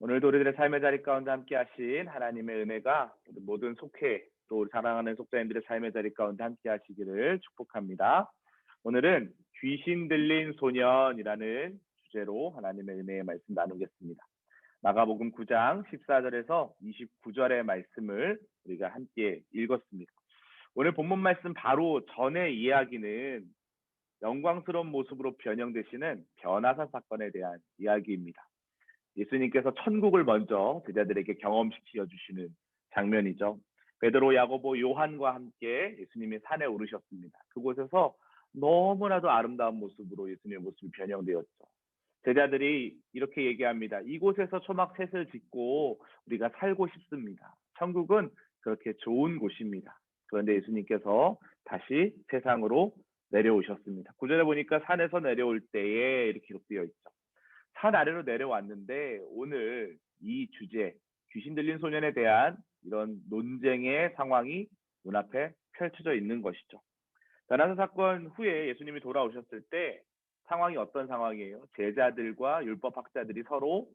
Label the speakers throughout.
Speaker 1: 오늘도 우리들의 삶의 자리 가운데 함께 하신 하나님의 은혜가 우리 모든 속회 또 우리 사랑하는 속자인들의 삶의 자리 가운데 함께 하시기를 축복합니다. 오늘은 귀신 들린 소년이라는 주제로 하나님의 은혜의 말씀 나누겠습니다. 마가복음 9장 14절에서 29절의 말씀을 우리가 함께 읽었습니다. 오늘 본문 말씀 바로 전의 이야기는 영광스러운 모습으로 변형되시는 변화사 사건에 대한 이야기입니다. 예수님께서 천국을 먼저 제자들에게 경험시켜 주시는 장면이죠. 베드로, 야고보, 요한과 함께 예수님이 산에 오르셨습니다. 그곳에서 너무나도 아름다운 모습으로 예수님의 모습이 변형되었죠. 제자들이 이렇게 얘기합니다. 이곳에서 초막셋을 짓고 우리가 살고 싶습니다. 천국은 그렇게 좋은 곳입니다. 그런데 예수님께서 다시 세상으로 내려오셨습니다. 9절에 보니까 산에서 내려올 때에 이렇게 기록되어 있죠. 산 아래로 내려왔는데 오늘 이 주제, 귀신 들린 소년에 대한 이런 논쟁의 상황이 눈앞에 펼쳐져 있는 것이죠. 변화사 사건 후에 예수님이 돌아오셨을 때 상황이 어떤 상황이에요? 제자들과 율법학자들이 서로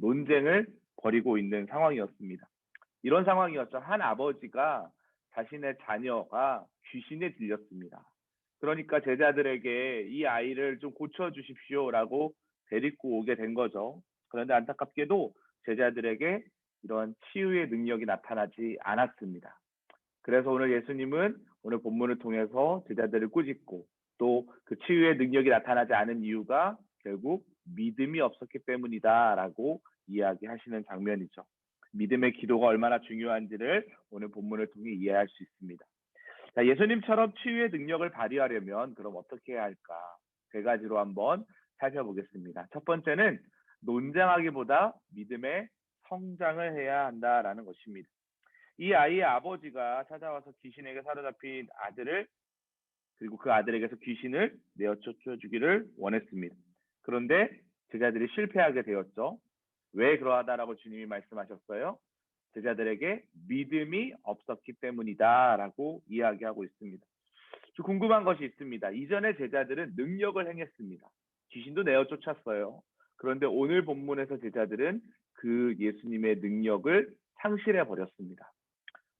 Speaker 1: 논쟁을 벌이고 있는 상황이었습니다. 이런 상황이었죠. 한 아버지가 자신의 자녀가 귀신에 들렸습니다. 그러니까 제자들에게 이 아이를 좀 고쳐주십시오라고 데리고 오게 된 거죠. 그런데 안타깝게도 제자들에게 이런 치유의 능력이 나타나지 않았습니다. 그래서 오늘 예수님은 오늘 본문을 통해서 제자들을 꾸짖고 또 그 치유의 능력이 나타나지 않은 이유가 결국 믿음이 없었기 때문이다라고 이야기하시는 장면이죠. 믿음의 기도가 얼마나 중요한지를 오늘 본문을 통해 이해할 수 있습니다. 자, 예수님처럼 치유의 능력을 발휘하려면 그럼 어떻게 해야 할까? 세 가지로 한번 살펴보겠습니다. 첫 번째는 논쟁하기보다 믿음의 성장을 해야 한다라는 것입니다. 이 아이의 아버지가 찾아와서 귀신에게 사로잡힌 아들을 그리고 그 아들에게서 귀신을 내어 쫓아주기를 원했습니다. 그런데 제자들이 실패하게 되었죠. 왜 그러하다라고 주님이 말씀하셨어요? 제자들에게 믿음이 없었기 때문이다라고 이야기하고 있습니다. 궁금한 것이 있습니다. 이전에 제자들은 능력을 행했습니다. 귀신도 내어 쫓았어요. 그런데 오늘 본문에서 제자들은 그 예수님의 능력을 상실해 버렸습니다.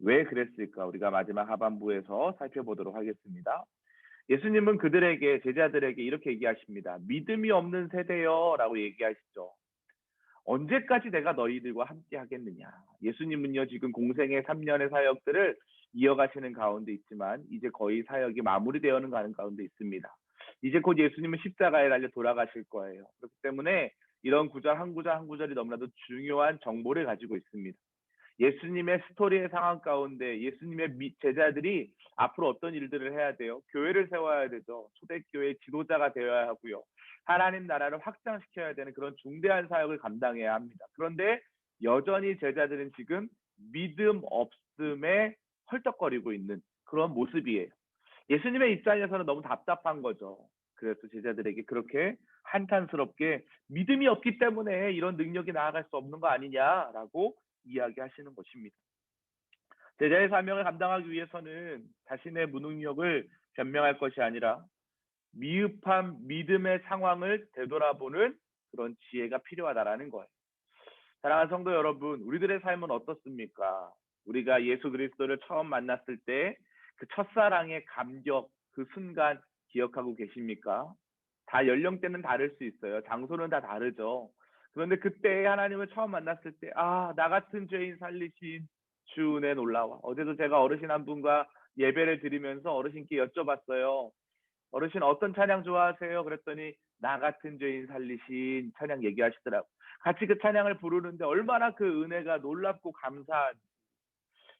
Speaker 1: 왜 그랬을까? 우리가 마지막 하반부에서 살펴보도록 하겠습니다. 예수님은 제자들에게 이렇게 얘기하십니다. 믿음이 없는 세대여 라고 얘기하시죠. 언제까지 내가 너희들과 함께 하겠느냐. 예수님은요, 지금 공생의 3년의 사역들을 이어가시는 가운데 있지만 이제 거의 사역이 마무리되어는 가는 가운데 있습니다. 이제 곧 예수님은 십자가에 달려 돌아가실 거예요. 그렇기 때문에 이런 구절 한 구절 한 구절이 너무나도 중요한 정보를 가지고 있습니다. 예수님의 스토리의 상황 가운데 예수님의 제자들이 앞으로 어떤 일들을 해야 돼요? 교회를 세워야 되죠. 초대교회 지도자가 되어야 하고요. 하나님 나라를 확장시켜야 되는 그런 중대한 사역을 감당해야 합니다. 그런데 여전히 제자들은 지금 믿음 없음에 헐떡거리고 있는 그런 모습이에요. 예수님의 입장에서는 너무 답답한 거죠. 그래서 제자들에게 그렇게 한탄스럽게 믿음이 없기 때문에 이런 능력이 나아갈 수 없는 거 아니냐라고 이야기하시는 것입니다. 제자의 사명을 감당하기 위해서는 자신의 무능력을 변명할 것이 아니라 미흡한 믿음의 상황을 되돌아보는 그런 지혜가 필요하다라는 거예요. 사랑하는 성도 여러분, 우리들의 삶은 어떻습니까? 우리가 예수 그리스도를 처음 만났을 때 그 첫사랑의 감격, 그 순간 기억하고 계십니까? 다 연령대는 다를 수 있어요. 장소는 다 다르죠. 그런데 그때 하나님을 처음 만났을 때, 나 같은 죄인 살리신 주 은혜 놀라워. 어제도 제가 어르신 한 분과 예배를 드리면서 어르신께 여쭤봤어요. 어르신 어떤 찬양 좋아하세요? 그랬더니 나 같은 죄인 살리신 찬양 얘기하시더라고요. 같이 그 찬양을 부르는데 얼마나 그 은혜가 놀랍고 감사한지.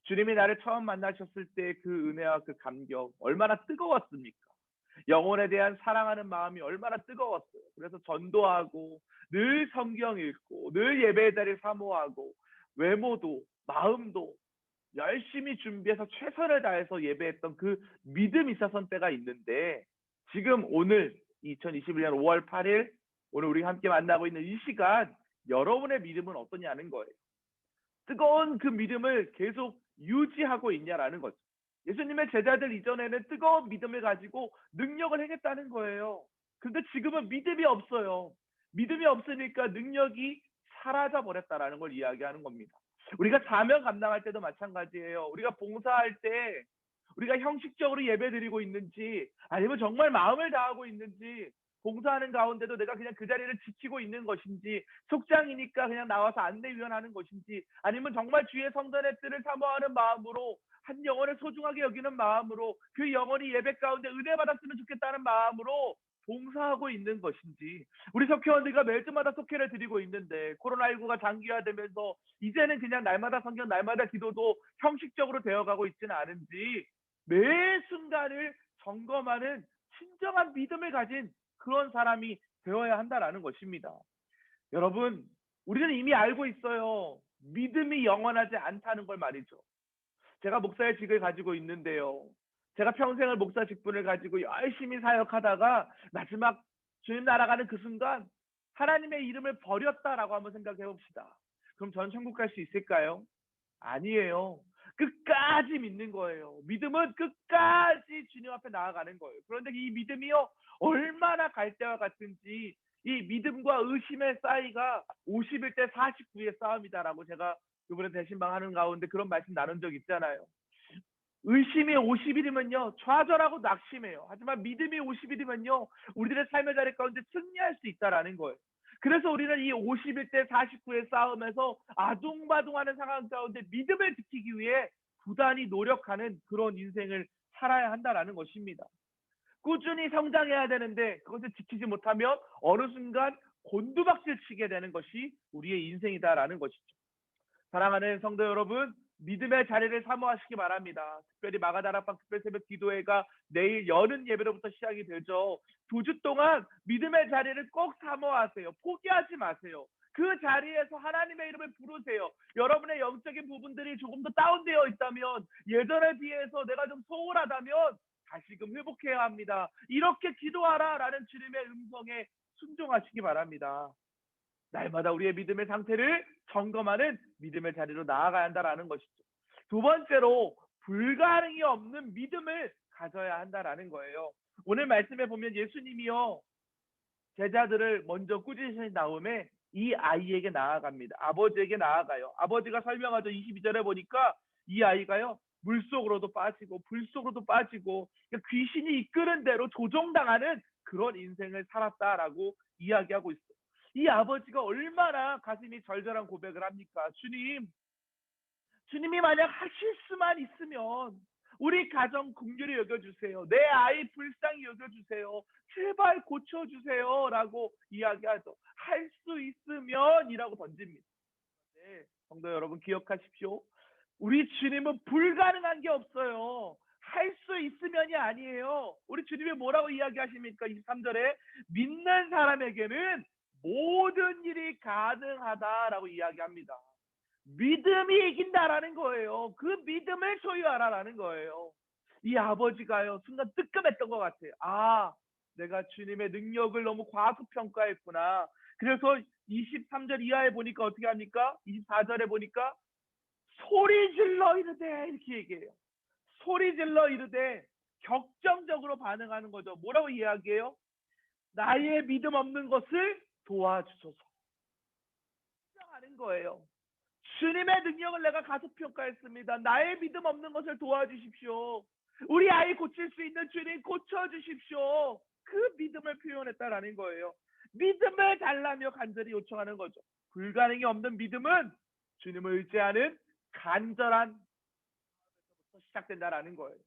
Speaker 1: 주님이 나를 처음 만나셨을 때 그 은혜와 그 감격 얼마나 뜨거웠습니까? 영혼에 대한 사랑하는 마음이 얼마나 뜨거웠어요. 그래서 전도하고 늘 성경 읽고 늘 예배의 자리를 사모하고 외모도 마음도 열심히 준비해서 최선을 다해서 예배했던 그 믿음이 있었던 때가 있는데 지금 오늘 2021년 5월 8일 오늘 우리가 함께 만나고 있는 이 시간 여러분의 믿음은 어떠냐는 거예요. 뜨거운 그 믿음을 계속 유지하고 있냐라는 거죠. 예수님의 제자들 이전에는 뜨거운 믿음을 가지고 능력을 행했다는 거예요. 그런데 지금은 믿음이 없어요. 믿음이 없으니까 능력이 사라져 버렸다라는 걸 이야기하는 겁니다. 우리가 사명 감당할 때도 마찬가지예요. 우리가 봉사할 때 우리가 형식적으로 예배드리고 있는지 아니면 정말 마음을 다하고 있는지, 봉사하는 가운데도 내가 그냥 그 자리를 지키고 있는 것인지, 속장이니까 그냥 나와서 안내위원하는 것인지, 아니면 정말 주의 성전의 뜻을 사모하는 마음으로, 한 영혼을 소중하게 여기는 마음으로, 그 영혼이 예배 가운데 은혜 받았으면 좋겠다는 마음으로 봉사하고 있는 것인지. 우리 석회원들과 매주마다 속회를 드리고 있는데 코로나19가 장기화되면서 이제는 그냥 날마다 성경, 날마다 기도도 형식적으로 되어가고 있지는 않은지 매 순간을 점검하는 진정한 믿음을 가진 그런 사람이 되어야 한다라는 것입니다. 여러분, 우리는 이미 알고 있어요. 믿음이 영원하지 않다는 걸 말이죠. 제가 목사의 직을 가지고 있는데요. 제가 평생을 목사 직분을 가지고 열심히 사역하다가 마지막 주님 날아가는 그 순간 하나님의 이름을 버렸다라고 한번 생각해 봅시다. 그럼 전 천국 갈 수 있을까요? 아니에요. 끝까지 믿는 거예요. 믿음은 끝까지 주님 앞에 나아가는 거예요. 그런데 이 믿음이요, 얼마나 갈대와 같은지, 이 믿음과 의심의 싸이가 51대 49의 싸움이다라고 제가 이번에 대신방하는 가운데 그런 말씀 나눈 적 있잖아요. 의심이 50일이면요 좌절하고 낙심해요. 하지만 믿음이 50일이면요 우리들의 삶의 자리 가운데 승리할 수 있다라는 거예요. 그래서 우리는 이 51대 49의 싸움에서 아둥바둥하는 상황 가운데 믿음을 지키기 위해 부단히 노력하는 그런 인생을 살아야 한다라는 것입니다. 꾸준히 성장해야 되는데 그것을 지키지 못하면 어느 순간 곤두박질 치게 되는 것이 우리의 인생이다라는 것이죠. 사랑하는 성도 여러분, 믿음의 자리를 사모하시기 바랍니다. 특별히 마가다락방 특별새벽 기도회가 내일 여는 예배로부터 시작이 되죠. 2주 동안 믿음의 자리를 꼭 사모하세요. 포기하지 마세요. 그 자리에서 하나님의 이름을 부르세요. 여러분의 영적인 부분들이 조금 더 다운되어 있다면, 예전에 비해서 내가 좀 소홀하다면 다시금 회복해야 합니다. 이렇게 기도하라라는 주님의 음성에 순종하시기 바랍니다. 날마다 우리의 믿음의 상태를 점검하는 믿음의 자리로 나아가야 한다라는 것이죠. 두 번째로, 불가능이 없는 믿음을 가져야 한다라는 거예요. 오늘 말씀에 보면 예수님이요 제자들을 먼저 꾸짖으신 다음에 이 아이에게 나아갑니다. 아버지에게 나아가요. 아버지가 설명하죠. 22절에 보니까 이 아이가요 물속으로도 빠지고 불속으로도 빠지고 귀신이 이끄는 대로 조종당하는 그런 인생을 살았다라고 이야기하고 있어요. 이 아버지가 얼마나 가슴이 절절한 고백을 합니까? 주님이 만약 하실 수만 있으면 우리 가정 긍휼히 여겨주세요. 내 아이 불쌍히 여겨주세요. 제발 고쳐주세요. 라고 이야기하죠. 할 수 있으면 이라고 던집니다. 네, 성도 여러분 기억하십시오. 우리 주님은 불가능한 게 없어요. 할 수 있으면이 아니에요. 우리 주님이 뭐라고 이야기하십니까? 23절에 믿는 사람에게는 모든 일이 가능하다라고 이야기합니다. 믿음이 이긴다라는 거예요. 그 믿음을 소유하라라는 거예요. 이 아버지가요 순간 뜨끔했던 것 같아요. 아, 내가 주님의 능력을 너무 과소평가했구나. 그래서 23절 이하에 보니까 어떻게 합니까? 24절에 보니까 소리 질러 이르되 이렇게 얘기해요. 소리 질러 이르되 격정적으로 반응하는 거죠. 뭐라고 이야기해요? 나의 믿음 없는 것을 도와주소서. 하는 거예요. 주님의 능력을 내가 가소평가했습니다. 나의 믿음 없는 것을 도와주십시오. 우리 아이 고칠 수 있는 주님 고쳐주십시오. 그 믿음을 표현했다라는 거예요. 믿음을 달라며 간절히 요청하는 거죠. 불가능이 없는 믿음은 주님을 의지하는 간절한 마음에서부터 시작된다라는 거예요.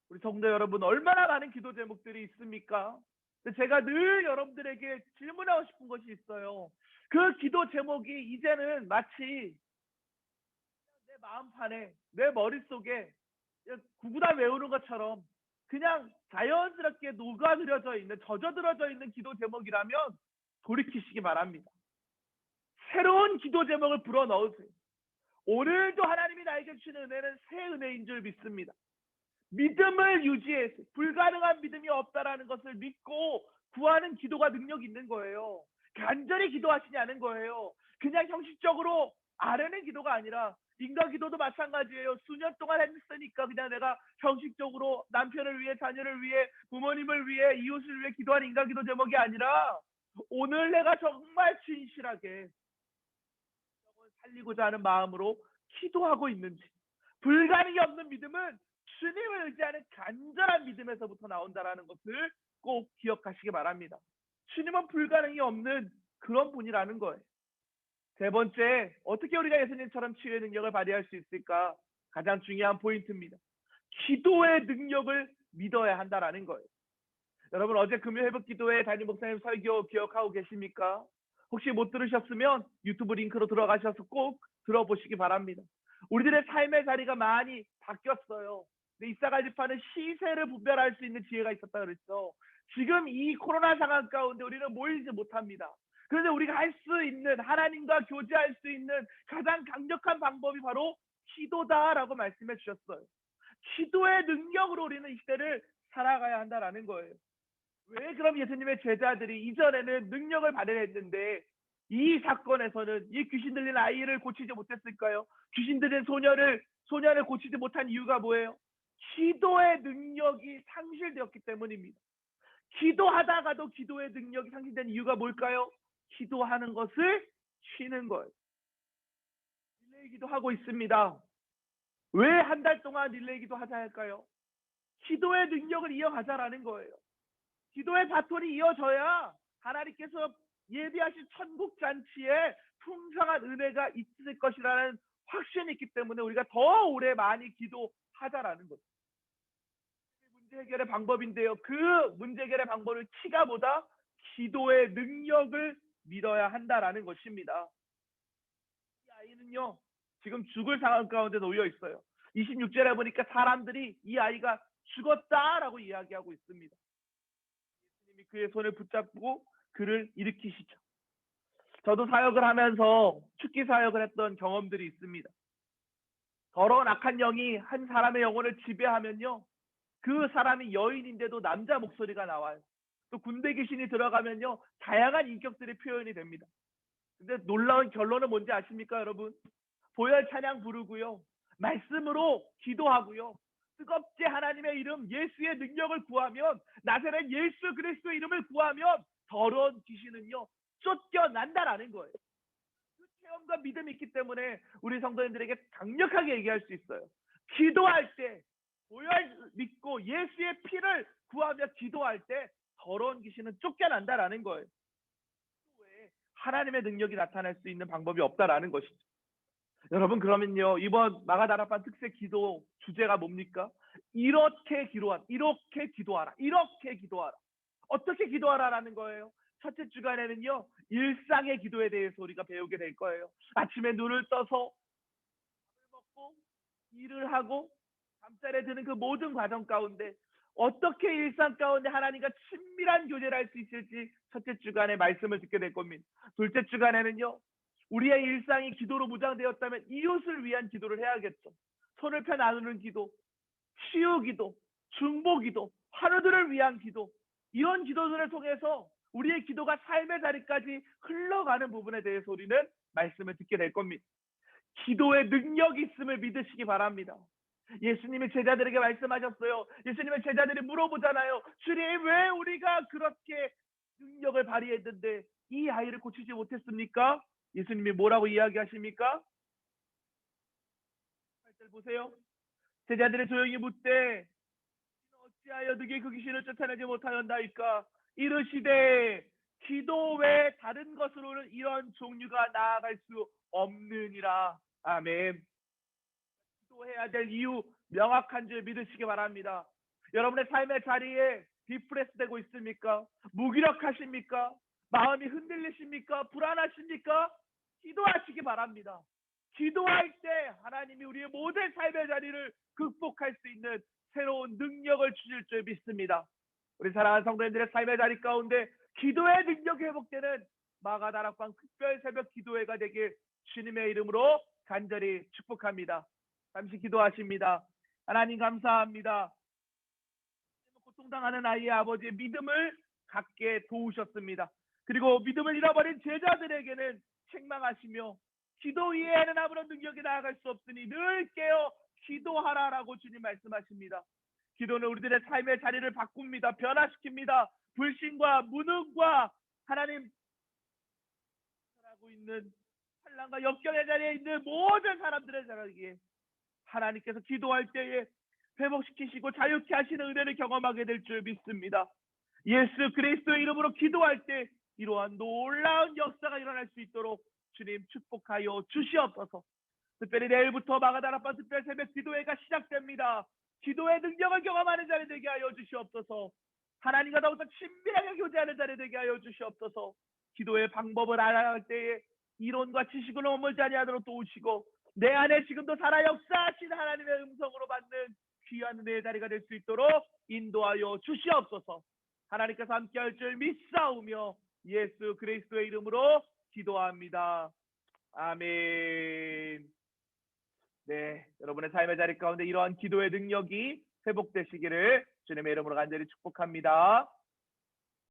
Speaker 1: 우리 성도 여러분, 얼마나 많은 기도 제목들이 있습니까? 제가 늘 여러분들에게 질문하고 싶은 것이 있어요. 그 기도 제목이 이제는 마치 내 마음판에, 내 머릿속에 구구단 외우는 것처럼 그냥 자연스럽게 녹아들어져 있는, 젖어들어져 있는 기도 제목이라면 돌이키시기 바랍니다. 새로운 기도 제목을 불어넣으세요. 오늘도 하나님이 나에게 주시는 은혜는 새 은혜인 줄 믿습니다. 믿음을 유지해서 불가능한 믿음이 없다라는 것을 믿고 구하는 기도가 능력 있는 거예요. 간절히 기도하시냐는 거예요. 그냥 형식적으로 아뢰는 기도가 아니라, 인간 기도도 마찬가지예요. 수년 동안 했으니까 그냥 내가 형식적으로 남편을 위해, 자녀를 위해, 부모님을 위해, 이웃을 위해 기도하는 인간 기도 제목이 아니라, 오늘 내가 정말 진실하게 살리고자 하는 마음으로 기도하고 있는지. 불가능이 없는 믿음은 주님을 의지하는 간절한 믿음에서부터 나온다라는 것을 꼭 기억하시기 바랍니다. 주님은 불가능이 없는 그런 분이라는 거예요. 세 번째, 어떻게 우리가 예수님처럼 치유의 능력을 발휘할 수 있을까? 가장 중요한 포인트입니다. 기도의 능력을 믿어야 한다라는 거예요. 여러분, 어제 금요 회복 기도회 담임 목사님 설교 기억하고 계십니까? 혹시 못 들으셨으면 유튜브 링크로 들어가셔서 꼭 들어보시기 바랍니다. 우리들의 삶의 자리가 많이 바뀌었어요. 근데 이사갈집하는 시세를 분별할 수 있는 지혜가 있었다 그랬죠. 지금 이 코로나 상황 가운데 우리는 모이지 못합니다. 그런데 우리가 할 수 있는, 하나님과 교제할 수 있는 가장 강력한 방법이 바로 기도다라고 말씀해 주셨어요. 기도의 능력으로 우리는 이 시대를 살아가야 한다라는 거예요. 왜 그럼 예수님의 제자들이 이전에는 능력을 발휘했는데 이 사건에서는 이 귀신 들린 아이를 고치지 못했을까요? 귀신 들린 소년을 고치지 못한 이유가 뭐예요? 기도의 능력이 상실되었기 때문입니다. 기도하다가도 기도의 능력이 상실된 이유가 뭘까요? 기도하는 것을 쉬는 거예요. 릴레이 기도하고 있습니다. 왜 한 달 동안 릴레이 기도하자 할까요? 기도의 능력을 이어가자라는 거예요. 기도의 바톤이 이어져야 하나님께서 예비하신 천국 잔치에 풍성한 은혜가 있을 것이라는 확신이 있기 때문에 우리가 더 오래 많이 기도하자라는 거죠. 문제 해결의 방법인데요. 그 문제 해결의 방법을 키가 보다 기도의 능력을 믿어야 한다라는 것입니다. 이 아이는요, 지금 죽을 상황 가운데 놓여 있어요. 26절에 보니까 사람들이 이 아이가 죽었다라고 이야기하고 있습니다. 예수님이 그의 손을 붙잡고 그를 일으키시죠. 저도 사역을 하면서 축기 사역을 했던 경험들이 있습니다. 더러운 악한 영이 한 사람의 영혼을 지배하면요, 그 사람이 여인인데도 남자 목소리가 나와요. 또 군대 귀신이 들어가면요, 다양한 인격들이 표현이 됩니다. 근데 놀라운 결론은 뭔지 아십니까, 여러분? 보혈 찬양 부르고요, 말씀으로 기도하고요, 뜨겁게 하나님의 이름 예수의 능력을 구하면, 나사렛 예수 그리스도의 이름을 구하면 더러운 귀신은요 쫓겨난다라는 거예요. 그 체험과 믿음이 있기 때문에 우리 성도님들에게 강력하게 얘기할 수 있어요. 기도할 때 보혈 믿고 예수의 피를 구하며 기도할 때 더러운 귀신은 쫓겨난다라는 거예요. 왜 하나님의 능력이 나타날 수 있는 방법이 없다라는 것이죠. 여러분, 그러면요, 이번 마가다락방 특세 기도 주제가 뭡니까? 이렇게 기도하라. 이렇게 기도하라. 어떻게 기도하라라는 거예요? 첫째 주간에는요, 일상의 기도에 대해서 우리가 배우게 될 거예요. 아침에 눈을 떠서 밥을 먹고 일을 하고 잠자리에 드는 그 모든 과정 가운데 어떻게 일상 가운데 하나님과 친밀한 교제를 할 수 있을지 첫째 주간에 말씀을 듣게 될 겁니다. 둘째 주간에는요, 우리의 일상이 기도로 무장되었다면 이웃을 위한 기도를 해야겠죠. 손을 펴 나누는 기도, 치유 기도, 중보 기도, 환우들을 위한 기도, 이런 기도들을 통해서 우리의 기도가 삶의 자리까지 흘러가는 부분에 대해서 우리는 말씀을 듣게 될 겁니다. 기도의 능력이 있음을 믿으시기 바랍니다. 예수님이 제자들에게 말씀하셨어요. 예수님의 제자들이 물어보잖아요. 주님, 왜 우리가 그렇게 능력을 발휘했는데 이 아이를 고치지 못했습니까? 예수님이 뭐라고 이야기하십니까? 8절 보세요. 제자들이 조용히 묻되 어찌하여 너희 그 귀신을 쫓아내지 못하였나이까? 이르시되 기도 외 다른 것으로는 이런 종류가 나아갈 수 없느니라. 아멘. 기도해야 될 이유 명확한 줄 믿으시기 바랍니다. 여러분의 삶의 자리에 디프레스 되고 있습니까? 무기력하십니까? 마음이 흔들리십니까? 불안하십니까? 기도하시기 바랍니다. 기도할 때 하나님이 우리의 모든 삶의 자리를 극복할 수 있는 새로운 능력을 주실 줄 믿습니다. 우리 사랑하는 성도님들의 삶의 자리 가운데 기도의 능력이 회복되는 마가다락방 특별 새벽 기도회가 되길 주님의 이름으로 간절히 축복합니다. 잠시 기도하십니다. 하나님, 감사합니다. 고통당하는 아이의 아버지의 믿음을 갖게 도우셨습니다. 그리고 믿음을 잃어버린 제자들에게는 책망하시며 기도 위에는 아무런 능력이 나아갈 수 없으니 늘 깨어 기도하라라고 주님 말씀하십니다. 기도는 우리들의 삶의 자리를 바꿉니다. 변화시킵니다. 불신과 무능과 하나님 하고 있는
Speaker 2: 환난과 역경의 자리에 있는 모든 사람들의 자리에 하나님께서 기도할 때에 회복시키시고 자유케 하시는 은혜를 경험하게 될 줄 믿습니다. 예수 그리스도의 이름으로 기도할 때 이러한 놀라운 역사가 일어날 수 있도록 주님 축복하여 주시옵소서. 특별히 내일부터 마가다락방 특별 새벽 기도회가 시작됩니다. 기도의 능력을 경험하는 자리 되게 하여 주시옵소서. 하나님과 더욱더 친밀하게 교제하는 자리 되게 하여 주시옵소서. 기도의 방법을 알아갈 때에 이론과 지식으로 머물지 아니하도록 도우시고 내 안에 지금도 살아 역사하신 하나님의 음성으로 받는 귀한 은혜의 자리가 될 수 있도록 인도하여 주시옵소서. 하나님께서 함께할 줄 믿사오며 예수 그리스도의 이름으로 기도합니다. 아멘. 네, 여러분의 삶의 자리 가운데 이러한 기도의 능력이 회복되시기를 주님의 이름으로 간절히 축복합니다.